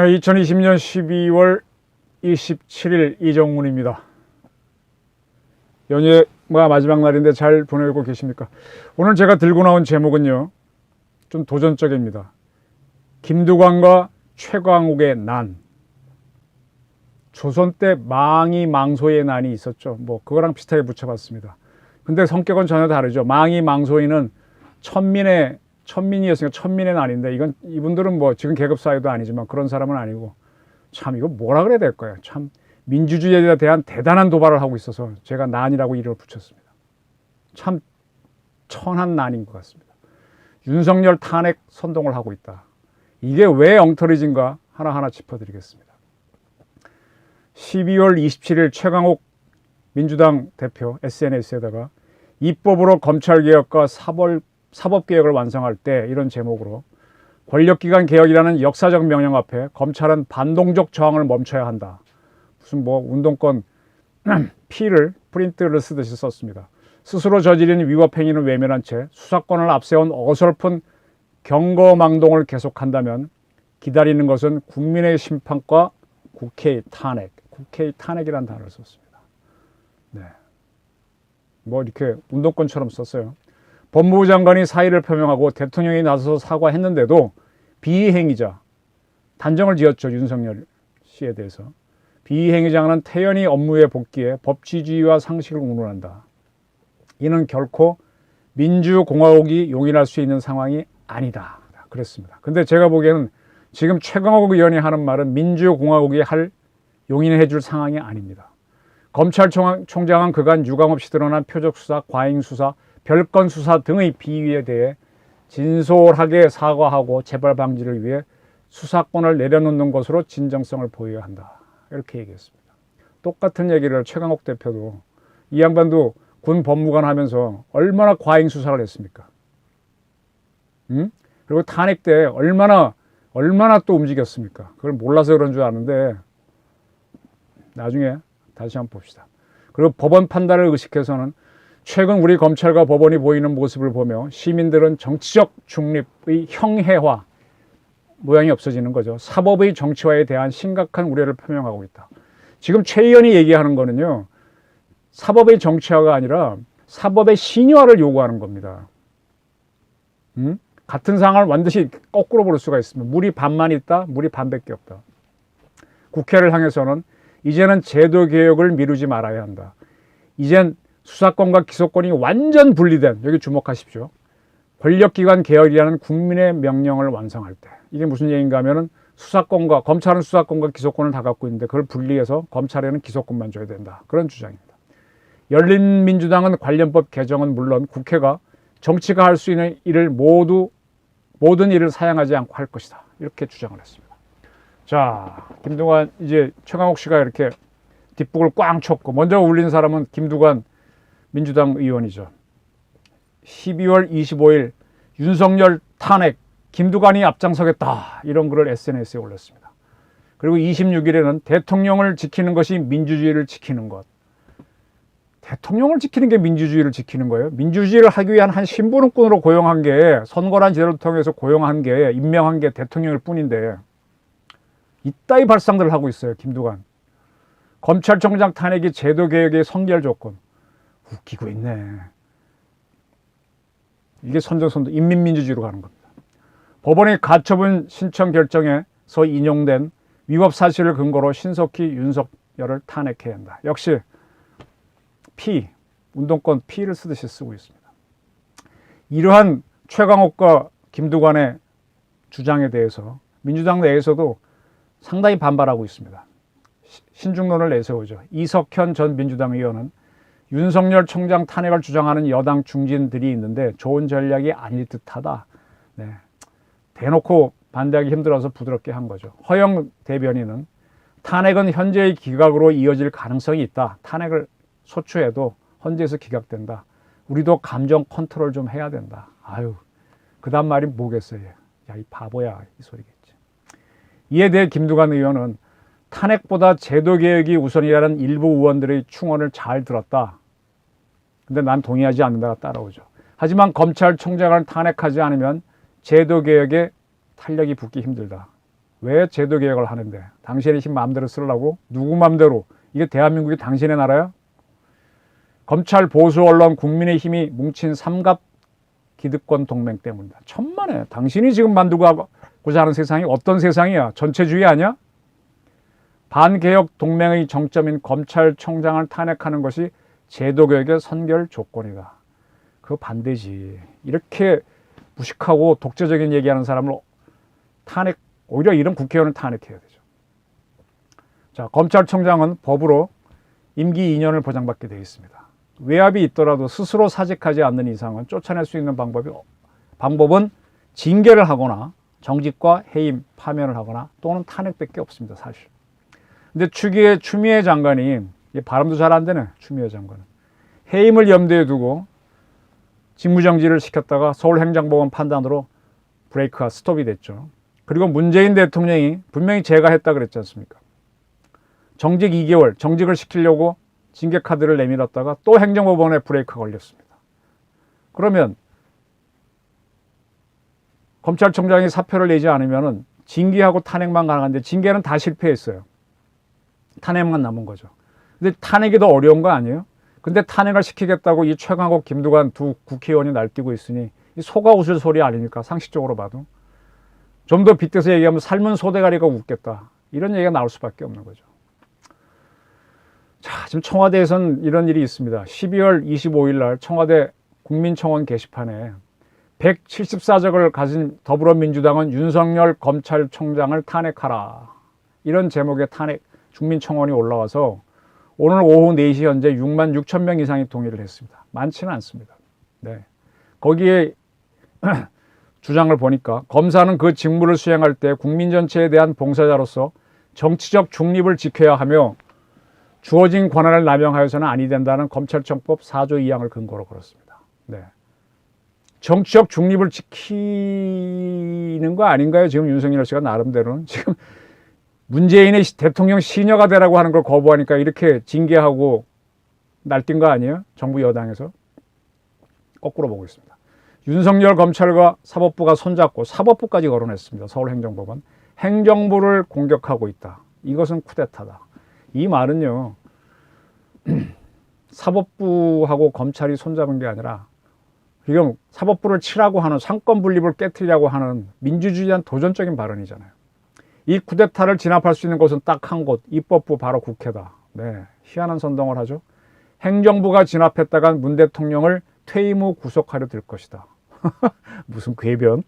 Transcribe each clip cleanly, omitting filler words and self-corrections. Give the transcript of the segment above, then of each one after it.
네, 2020년 12월 27일 이정훈입니다. 연휴가 마지막 날인데 잘 보내고 계십니까? 오늘 제가 들고 나온 제목은요, 좀 도전적입니다. 김두관과 최광욱의 난. 조선 때 망이 망소의 난이 있었죠. 뭐 그거랑 비슷하게 붙여봤습니다. 근데 성격은 전혀 다르죠. 망이 망소이는 천민이었으니까 천민의 난인데, 이분들은 뭐 지금 계급 사회도 아니지만 그런 사람은 아니고, 참 이거 뭐라 그래야 될까요? 참 민주주의에 대한 대단한 도발을 하고 있어서 제가 난이라고 이름을 붙였습니다. 참 천한 난인 것 같습니다. 윤석열 탄핵 선동을 하고 있다. 이게 왜 엉터리진가 하나하나 짚어드리겠습니다. 12월 27일 최광욱 민주당 대표 SNS에다가 입법으로 검찰개혁과 사법개혁을 완성할 때, 이런 제목으로 권력기관 개혁이라는 역사적 명령 앞에 검찰은 반동적 저항을 멈춰야 한다. 무슨 뭐 운동권 피를 프린트를 쓰듯이 썼습니다. 스스로 저지른 위법행위는 외면한 채 수사권을 앞세운 어설픈 경거망동을 계속한다면 기다리는 것은 국민의 심판과 국회의 탄핵. 국회의 탄핵이라는 단어를 썼습니다. 네. 뭐 이렇게 운동권처럼 썼어요. 법무부 장관이 사의를 표명하고 대통령이 나서서 사과했는데도 비행위자, 단정을 지었죠. 윤석열 씨에 대해서. 비행위자는 태연히 업무에 복귀해 법치주의와 상식을 운운한다. 이는 결코 민주공화국이 용인할 수 있는 상황이 아니다. 그랬습니다. 근데 제가 보기에는 지금 최광욱 의원이 하는 말은 민주공화국이 용인해 줄 상황이 아닙니다. 검찰총장은 그간 유감없이 드러난 표적수사, 과잉수사, 별건 수사 등의 비위에 대해 진솔하게 사과하고 재발 방지를 위해 수사권을 내려놓는 것으로 진정성을 보여야 한다. 이렇게 얘기했습니다. 똑같은 얘기를 최광욱 대표도, 이 양반도 군 법무관 하면서 얼마나 과잉 수사를 했습니까? 그리고 탄핵 때 얼마나 또 움직였습니까? 그걸 몰라서 그런 줄 아는데, 나중에 다시 한번 봅시다. 그리고 법원 판단을 의식해서는 최근 우리 검찰과 법원이 보이는 모습을 보며 시민들은 정치적 중립의 형해화, 모양이 없어지는 거죠. 사법의 정치화에 대한 심각한 우려를 표명하고 있다. 지금 최 의원이 얘기하는 거는요, 사법의 정치화가 아니라 사법의 신화를 요구하는 겁니다. 같은 상황을 완전히 거꾸로 볼 수가 있습니다. 물이 반만 있다, 물이 반밖에 없다. 국회를 향해서는 이제는 제도 개혁을 미루지 말아야 한다. 이젠 수사권과 기소권이 완전 분리된, 여기 주목하십시오. 권력기관 개혁이라는 국민의 명령을 완성할 때. 이게 무슨 얘기인가 하면은 검찰은 수사권과 기소권을 다 갖고 있는데 그걸 분리해서 검찰에는 기소권만 줘야 된다. 그런 주장입니다. 열린민주당은 관련법 개정은 물론 국회가 정치가 할 수 있는 일을 모든 일을 사양하지 않고 할 것이다. 이렇게 주장을 했습니다. 자, 김두관, 이제 최광욱 씨가 이렇게 뒷북을 꽝 쳤고, 먼저 울린 사람은 김두관 민주당 의원이죠. 12월 25일 윤석열 탄핵, 김두관이 앞장서겠다, 이런 글을 SNS에 올렸습니다. 그리고 26일에는 대통령을 지키는 것이 민주주의를 지키는 것. 대통령을 지키는 게 민주주의를 지키는 거예요? 민주주의를 하기 위한 한 심부름꾼으로 고용한 게, 선거란 제도를 통해서 고용한 게, 임명한 게 대통령일 뿐인데, 이따위 발상들을 하고 있어요. 김두관. 검찰총장 탄핵이 제도개혁의 선결 조건. 웃기고 있네. 이게 선정선도 인민민주주의로 가는 겁니다. 법원의 가처분 신청 결정에서 인용된 위법 사실을 근거로 신속히 윤석열을 탄핵해야 한다. 역시 운동권 피를 쓰듯이 쓰고 있습니다. 이러한 최광욱과 김두관의 주장에 대해서 민주당 내에서도 상당히 반발하고 있습니다. 신중론을 내세우죠. 이석현 전 민주당 의원은 윤석열 총장 탄핵을 주장하는 여당 중진들이 있는데 좋은 전략이 아닐 듯하다. 네. 대놓고 반대하기 힘들어서 부드럽게 한 거죠. 허영 대변인은 탄핵은 현재의 기각으로 이어질 가능성이 있다. 탄핵을 소추해도 헌재에서 기각된다. 우리도 감정 컨트롤 좀 해야 된다. 아유, 그다음 말이 뭐겠어요. 야, 이 바보야, 이 소리겠지. 이에 대해 김두관 의원은 탄핵보다 제도개혁이 우선이라는 일부 의원들의 충언을 잘 들었다. 근데 난 동의하지 않는다가 따라오죠. 하지만 검찰총장을 탄핵하지 않으면 제도개혁에 탄력이 붙기 힘들다. 왜 제도개혁을 하는데 당신의 힘 마음대로 쓰려고? 누구 마음대로? 이게 대한민국이 당신의 나라야? 검찰, 보수, 언론, 국민의 힘이 뭉친 삼갑 기득권 동맹 때문이다. 천만에. 당신이 지금 만들고자 하는 세상이 어떤 세상이야? 전체주의 아니야? 반개혁 동맹의 정점인 검찰총장을 탄핵하는 것이 제도개혁의 선결 조건이다. 그거 반대지. 이렇게 무식하고 독재적인 얘기하는 사람을 탄핵, 오히려 이런 국회의원을 탄핵해야 되죠. 자, 검찰총장은 법으로 임기 2년을 보장받게 되어 있습니다. 외압이 있더라도 스스로 사직하지 않는 이상은 쫓아낼 수 있는 방법은 징계를 하거나 정직과 해임, 파면을 하거나 또는 탄핵밖에 없습니다. 사실. 근데 추미애 장관이 발음도 잘 안 되네. 추미애 장관은 해임을 염두에 두고 직무정지를 시켰다가 서울행정법원 판단으로 브레이크가 스톱이 됐죠. 그리고 문재인 대통령이 분명히 제가 했다 그랬지 않습니까? 정직 2개월, 정직을 시키려고 징계 카드를 내밀었다가 또 행정법원에 브레이크가 걸렸습니다. 그러면 검찰총장이 사표를 내지 않으면 징계하고 탄핵만 가능한데 징계는 다 실패했어요. 탄핵만 남은 거죠. 근데 탄핵이 더 어려운 거 아니에요? 근데 탄핵을 시키겠다고 이 최강욱, 김두관 두 국회의원이 날뛰고 있으니 소가 웃을 소리 아닙니까? 상식적으로 봐도. 좀 더 빗대서 얘기하면 삶은 소대가리가 웃겠다. 이런 얘기가 나올 수밖에 없는 거죠. 자, 지금 청와대에서는 이런 일이 있습니다. 12월 25일 날 청와대 국민청원 게시판에 174석을 가진 더불어민주당은 윤석열 검찰총장을 탄핵하라. 이런 제목의 탄핵 국민청원이 올라와서 오늘 오후 4시 현재 6만 6천 명 이상이 동의를 했습니다. 많지는 않습니다. 네. 거기에 주장을 보니까 검사는 그 직무를 수행할 때 국민 전체에 대한 봉사자로서 정치적 중립을 지켜야 하며 주어진 권한을 남용하여서는 아니 된다는 검찰청법 4조 2항을 근거로 그렇습니다. 네. 정치적 중립을 지키는 거 아닌가요? 지금 윤석열 씨가 나름대로는 지금 문재인의 대통령 시녀가 되라고 하는 걸 거부하니까 이렇게 징계하고 날뛴 거 아니에요? 정부 여당에서. 거꾸로 보고 있습니다. 윤석열 검찰과 사법부가 손잡고 사법부까지 거론했습니다. 서울행정법원. 행정부를 공격하고 있다. 이것은 쿠데타다. 이 말은요. 사법부하고 검찰이 손잡은 게 아니라 지금 사법부를 치라고 하는 상권 분립을 깨트리려고 하는 민주주의에 대한 도전적인 발언이잖아요. 이 쿠데타를 진압할 수 있는 곳은 딱 한 곳, 입법부 바로 국회다. 네, 희한한 선동을 하죠. 행정부가 진압했다간 문 대통령을 퇴임 후 구속하려 들 것이다. 무슨 궤변.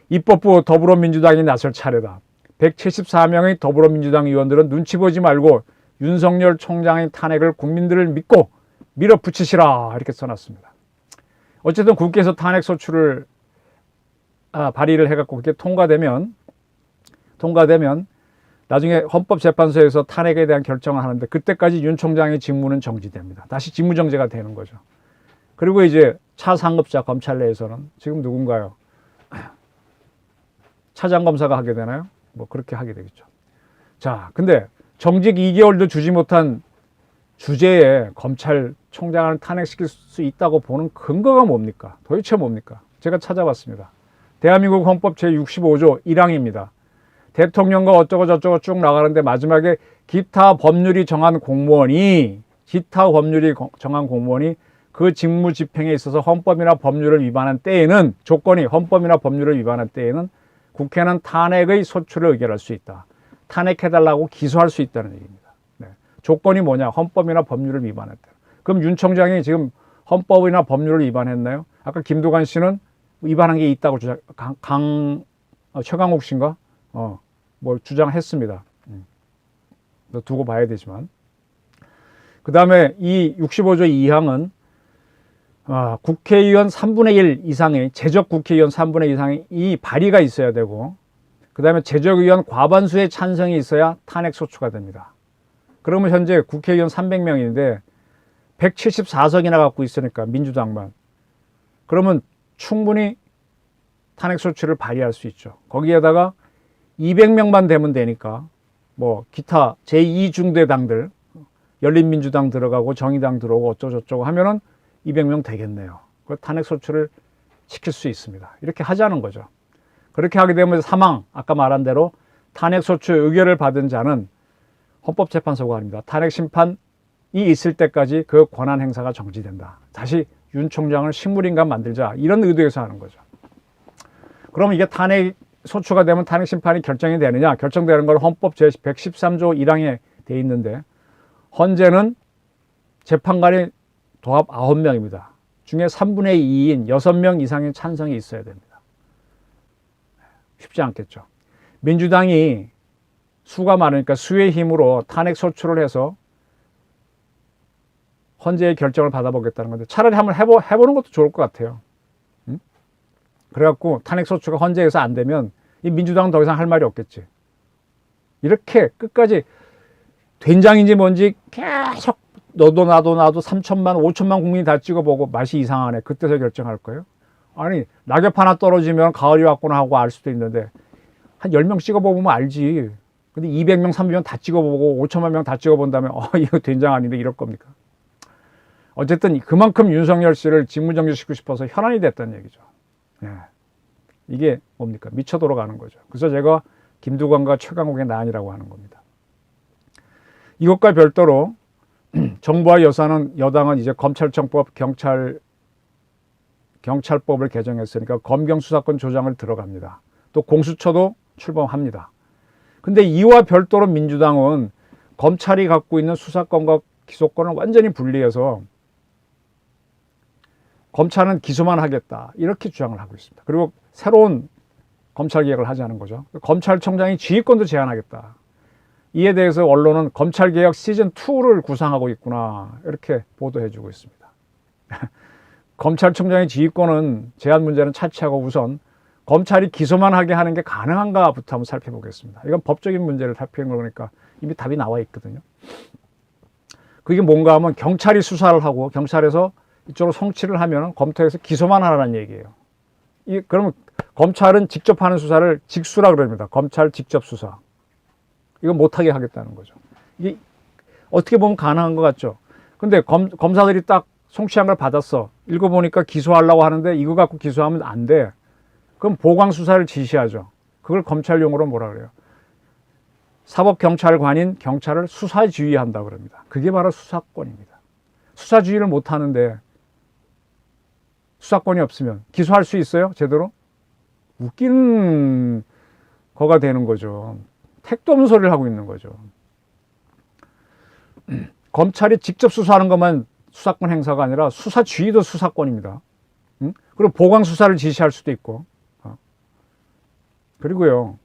입법부 더불어민주당이 나설 차례다. 174명의 더불어민주당 의원들은 눈치 보지 말고 윤석열 총장의 탄핵을 국민들을 믿고 밀어붙이시라 이렇게 써놨습니다. 어쨌든 국회에서 탄핵소추를 발의를 해갖고 그게 통과되면 나중에 헌법재판소에서 탄핵에 대한 결정을 하는데 그때까지 윤 총장의 직무는 정지됩니다. 다시 직무정지가 되는 거죠. 그리고 이제 차상급자 검찰 내에서는 지금 누군가요? 차장검사가 하게 되나요? 뭐 그렇게 하게 되겠죠. 자, 근데 정직 2개월도 주지 못한 주제에 검찰총장을 탄핵시킬 수 있다고 보는 근거가 뭡니까? 도대체 뭡니까? 제가 찾아봤습니다. 대한민국 헌법 제65조 1항입니다. 대통령과 어쩌고 저쩌고 쭉 나가는데 마지막에 기타 법률이 정한 공무원이 그 직무 집행에 있어서 헌법이나 법률을 위반한 때에는 조건이 헌법이나 법률을 위반한 때에는 국회는 탄핵의 소추를 의결할 수 있다. 탄핵해달라고 기소할 수 있다는 얘기입니다. 네. 조건이 뭐냐? 헌법이나 법률을 위반했다. 그럼 윤 총장이 지금 헌법이나 법률을 위반했나요? 아까 김두관 씨는 위반한 게 있다고 최강욱 씨인가? 뭐 주장했습니다. 두고 봐야 되지만. 그 다음에 이 65조 2항은 국회의원 3분의 1 이상의 제적 국회의원 3분의 1 이상의 이 발의가 있어야 되고 그 다음에 제적의원 과반수의 찬성이 있어야 탄핵소추가 됩니다. 그러면 현재 국회의원 300명인데 174석이나 갖고 있으니까 민주당만 그러면 충분히 탄핵소추를 발의할 수 있죠. 거기에다가 200명만 되면 되니까 뭐 기타 제2중대 당들 열린민주당 들어가고 정의당 들어오고 어쩌고저쩌고 하면은 200명 되겠네요. 그 탄핵소추를 시킬 수 있습니다. 이렇게 하자는 거죠. 그렇게 하게 되면 사망, 아까 말한 대로 탄핵소추 의결을 받은 자는 헌법재판소가 아닙니다. 탄핵 심판이 있을 때까지 그 권한 행사가 정지된다. 다시 윤 총장을 식물인간 만들자, 이런 의도에서 하는 거죠. 그럼 이게 탄핵 소추가 되면 탄핵 심판이 결정이 되느냐? 결정되는 건 헌법 제113조 1항에 돼 있는데, 헌재는 재판관이 도합 9명입니다. 중에 3분의 2인 6명 이상의 찬성이 있어야 됩니다. 쉽지 않겠죠. 민주당이 수가 많으니까 수의 힘으로 탄핵 소추를 해서 헌재의 결정을 받아보겠다는 건데, 차라리 한번 해보는 것도 좋을 것 같아요. 그래갖고 탄핵 소추가 헌재에서 안 되면 이 민주당은 더 이상 할 말이 없겠지. 이렇게 끝까지 된장인지 뭔지 계속 너도 나도 3천만 5천만 국민이 다 찍어보고 맛이 이상하네, 그때서 결정할 거예요? 아니, 낙엽 하나 떨어지면 가을이 왔구나 하고 알 수도 있는데 한 10명 찍어보면 알지. 근데 200명 300명 다 찍어보고 5천만 명 다 찍어본다면 이거 된장 아닌데 이럴 겁니까? 어쨌든 그만큼 윤석열 씨를 직무정지시키고 싶어서 현안이 됐다는 얘기죠. 예. 이게 뭡니까? 미쳐 돌아가는 거죠. 그래서 제가 김두관과 최강욱의 난이라고 하는 겁니다. 이것과 별도로 정부와 여당은 이제 검찰청법, 경찰법을 개정했으니까 검경 수사권 조정을 들어갑니다. 또 공수처도 출범합니다. 근데 이와 별도로 민주당은 검찰이 갖고 있는 수사권과 기소권을 완전히 분리해서 검찰은 기소만 하겠다, 이렇게 주장을 하고 있습니다. 그리고 새로운 검찰개혁을 하자는 거죠. 검찰총장이 지휘권도 제한하겠다. 이에 대해서 언론은 검찰개혁 시즌2를 구상하고 있구나, 이렇게 보도해주고 있습니다. 검찰총장의 지휘권은 제한 문제는 차치하고 우선 검찰이 기소만 하게 하는 게 가능한가부터 한번 살펴보겠습니다. 이건 법적인 문제를 살피는 거니까 이미 답이 나와 있거든요. 그게 뭔가 하면 경찰이 수사를 하고 경찰에서 이쪽으로 송치를 하면 검토해서 기소만 하라는 얘기예요. 그러면 검찰은 직접 하는 수사를 직수라 그럽니다. 검찰 직접 수사. 이건 못하게 하겠다는 거죠. 이게 어떻게 보면 가능한 것 같죠. 근데 검사들이 딱 송치한 걸 받았어. 읽어보니까 기소하려고 하는데 이거 갖고 기소하면 안 돼. 그럼 보강 수사를 지시하죠. 그걸 검찰 용어로 뭐라 그래요? 사법경찰관인 경찰을 수사지휘한다 그럽니다. 그게 바로 수사권입니다. 수사지휘를 못 하는데 수사권이 없으면 기소할 수 있어요? 제대로? 웃기는 거가 되는 거죠. 택도 없는 소리를 하고 있는 거죠. 검찰이 직접 수사하는 것만 수사권 행사가 아니라 수사지휘도 수사권입니다. 그리고 보강 수사를 지시할 수도 있고. 그리고요,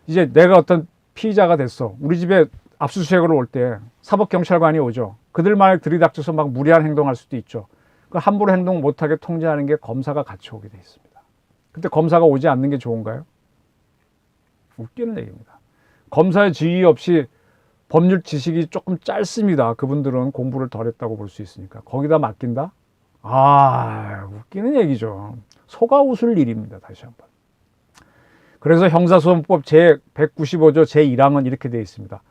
이제 내가 어떤 피의자가 됐어. 우리 집에 압수수색으로 올 때 사법경찰관이 오죠. 그들만에 들이닥쳐서 막 무리한 행동할 수도 있죠. 그 함부로 행동 못하게 통제하는 게 검사가 같이 오게 돼 있습니다. 근데 검사가 오지 않는 게 좋은가요? 웃기는 얘기입니다. 검사의 지휘 없이 법률 지식이 조금 짧습니다. 그분들은 공부를 덜 했다고 볼 수 있으니까. 거기다 맡긴다? 웃기는 얘기죠. 속아 웃을 일입니다. 다시 한번. 그래서 형사소송법 제195조 제1항은 이렇게 되어 있습니다.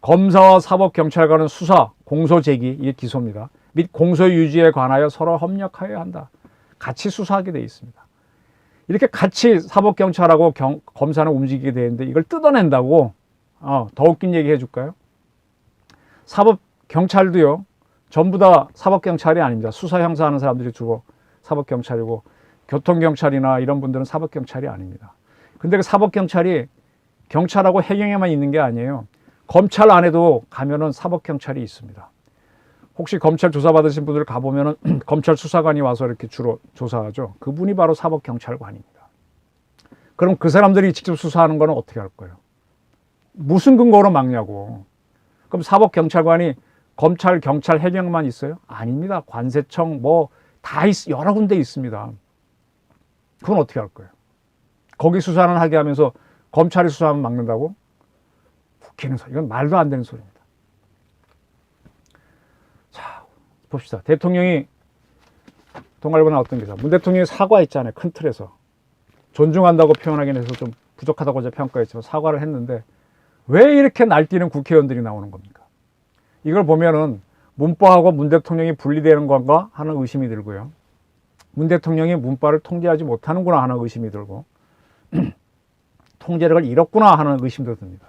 검사와 사법경찰관은 수사, 공소 제기, 이게 기소입니다. 및 공소 유지에 관하여 서로 협력하여야 한다. 같이 수사하게 되어 있습니다. 이렇게 같이 사법경찰하고 검사는 움직이게 되는데 이걸 뜯어낸다고. 더 웃긴 얘기 해줄까요? 사법경찰도요, 전부 다 사법경찰이 아닙니다. 수사 형사하는 사람들이 주로 사법경찰이고, 교통경찰이나 이런 분들은 사법경찰이 아닙니다. 근데 그 사법경찰이 경찰하고 해경에만 있는 게 아니에요. 검찰 안에도 가면은 사법경찰이 있습니다. 혹시 검찰 조사 받으신 분들 가보면은 검찰 수사관이 와서 이렇게 주로 조사하죠. 그분이 바로 사법경찰관입니다. 그럼 그 사람들이 직접 수사하는 거는 어떻게 할 거예요? 무슨 근거로 막냐고. 그럼 사법경찰관이 검찰, 경찰, 해경만 있어요? 아닙니다. 관세청 다 여러 군데 있습니다. 그건 어떻게 할 거예요? 거기 수사는 하게 하면서 검찰이 수사하면 막는다고? 웃기는 소리. 이건 말도 안 되는 소리입니다. 자, 봅시다. 대통령이 동아일보 나왔던 기사. 문 대통령이 사과했잖아요. 큰 틀에서. 존중한다고 표현하긴 해서 좀 부족하다고 제가 평가했지만 사과를 했는데 왜 이렇게 날뛰는 국회의원들이 나오는 겁니까? 이걸 보면은 문바하고 문 대통령이 분리되는 건가 하는 의심이 들고요. 문 대통령이 문바를 통제하지 못하는구나 하는 의심이 들고 통제력을 잃었구나 하는 의심도 듭니다.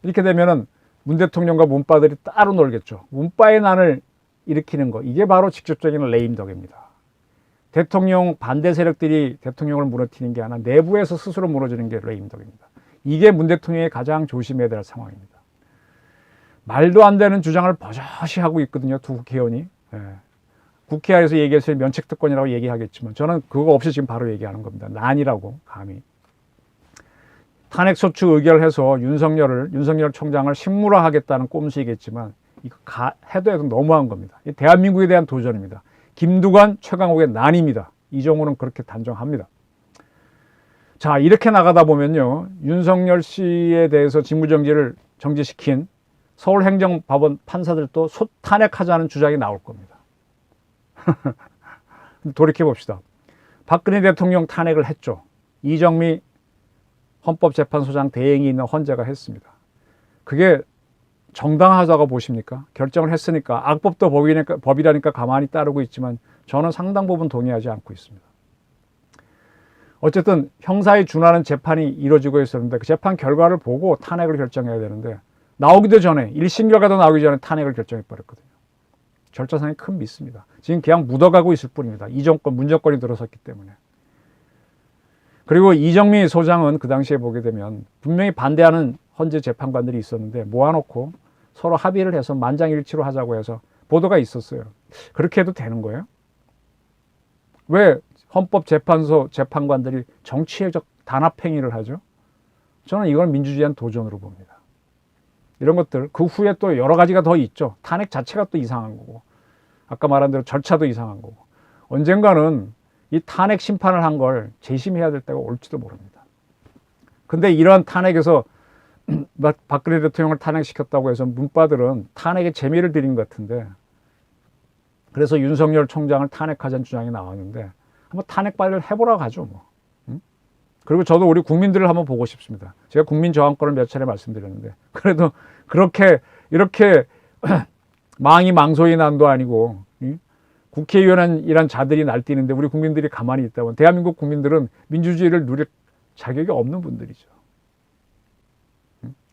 이렇게 되면은 문 대통령과 문바들이 따로 놀겠죠. 문바의 난을 일으키는 거, 이게 바로 직접적인 레임덕입니다. 대통령 반대 세력들이 대통령을 무너뜨리는 게 아니라 내부에서 스스로 무너지는 게 레임덕입니다. 이게 문 대통령이 가장 조심해야 될 상황입니다. 말도 안 되는 주장을 버젓이 하고 있거든요, 두 국회의원이. 국회에서 얘기해서 면책특권이라고 얘기하겠지만 저는 그거 없이 지금 바로 얘기하는 겁니다. 난이라고, 감히. 탄핵소추 의결해서 윤석열 총장을 식물화하겠다는 꼼수이겠지만 이거 해도 너무한 겁니다. 대한민국에 대한 도전입니다. 김두관, 최강욱의 난입니다. 이정우는 그렇게 단정합니다. 자, 이렇게 나가다 보면요, 윤석열 씨에 대해서 직무정지를 정지시킨 서울행정법원 판사들도 탄핵하자는 주장이 나올 겁니다. 돌이켜봅시다. 박근혜 대통령 탄핵을 했죠. 이정미 헌법재판소장 대행이 있는 헌재가 했습니다. 그게 정당하다고 보십니까? 결정을 했으니까, 악법도 법이라니까 가만히 따르고 있지만 저는 상당 부분 동의하지 않고 있습니다. 어쨌든 형사에 준하는 재판이 이루어지고 있었는데 그 재판 결과를 보고 탄핵을 결정해야 되는데 나오기도 전에, 1심 결과도 나오기 전에 탄핵을 결정해버렸거든요. 절차상의 큰 미스입니다. 지금 그냥 묻어가고 있을 뿐입니다. 이 정권, 문 정권이 들어섰기 때문에. 그리고 이정미 소장은 그 당시에 보게 되면 분명히 반대하는 헌재 재판관들이 있었는데 모아놓고 서로 합의를 해서 만장일치로 하자고 해서 보도가 있었어요. 그렇게 해도 되는 거예요? 왜 헌법재판소 재판관들이 정치적 단합행위를 하죠? 저는 이걸 민주주의한 도전으로 봅니다. 이런 것들, 그 후에 또 여러 가지가 더 있죠. 탄핵 자체가 또 이상한 거고, 아까 말한 대로 절차도 이상한 거고, 언젠가는 이 탄핵 심판을 한 걸 재심해야 될 때가 올지도 모릅니다. 근데 이러한 탄핵에서 박근혜 대통령을 탄핵시켰다고 해서 문바들은 탄핵에 재미를 들인 것 같은데, 그래서 윤석열 총장을 탄핵하자는 주장이 나왔는데 한번 탄핵 발의를 해보라고 하죠, 뭐. 그리고 저도 우리 국민들을 한번 보고 싶습니다. 제가 국민 저항권을 몇 차례 말씀드렸는데 그래도 이렇게 망이 망소의 난도 아니고 국회의원이란 자들이 날뛰는데 우리 국민들이 가만히 있다면 대한민국 국민들은 민주주의를 누릴 자격이 없는 분들이죠.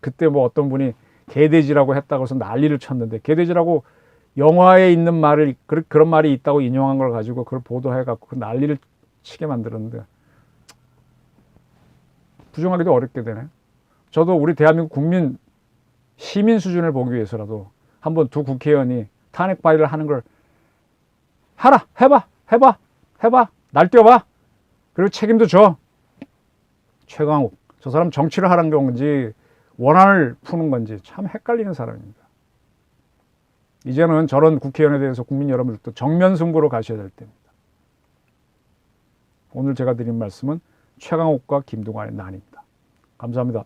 그때 뭐 어떤 분이 개돼지라고 했다고 해서 난리를 쳤는데, 개돼지라고 영화에 있는 말을, 그런 말이 있다고 인용한 걸 가지고 그걸 보도해갖고 그 난리를 치게 만들었는데 부정하기도 어렵게 되네. 저도 우리 대한민국 국민, 시민 수준을 보기 위해서라도 한번 두 국회의원이 탄핵 발의를 하는 걸 하라! 해봐! 날뛰어봐! 그리고 책임도 져! 최강욱, 저 사람 정치를 하라는 건지 원한을 푸는 건지 참 헷갈리는 사람입니다. 이제는 저런 국회의원에 대해서 국민 여러분들도 정면 승부로 가셔야 될 때입니다. 오늘 제가 드린 말씀은 최강욱과 김두관의 난입니다. 감사합니다.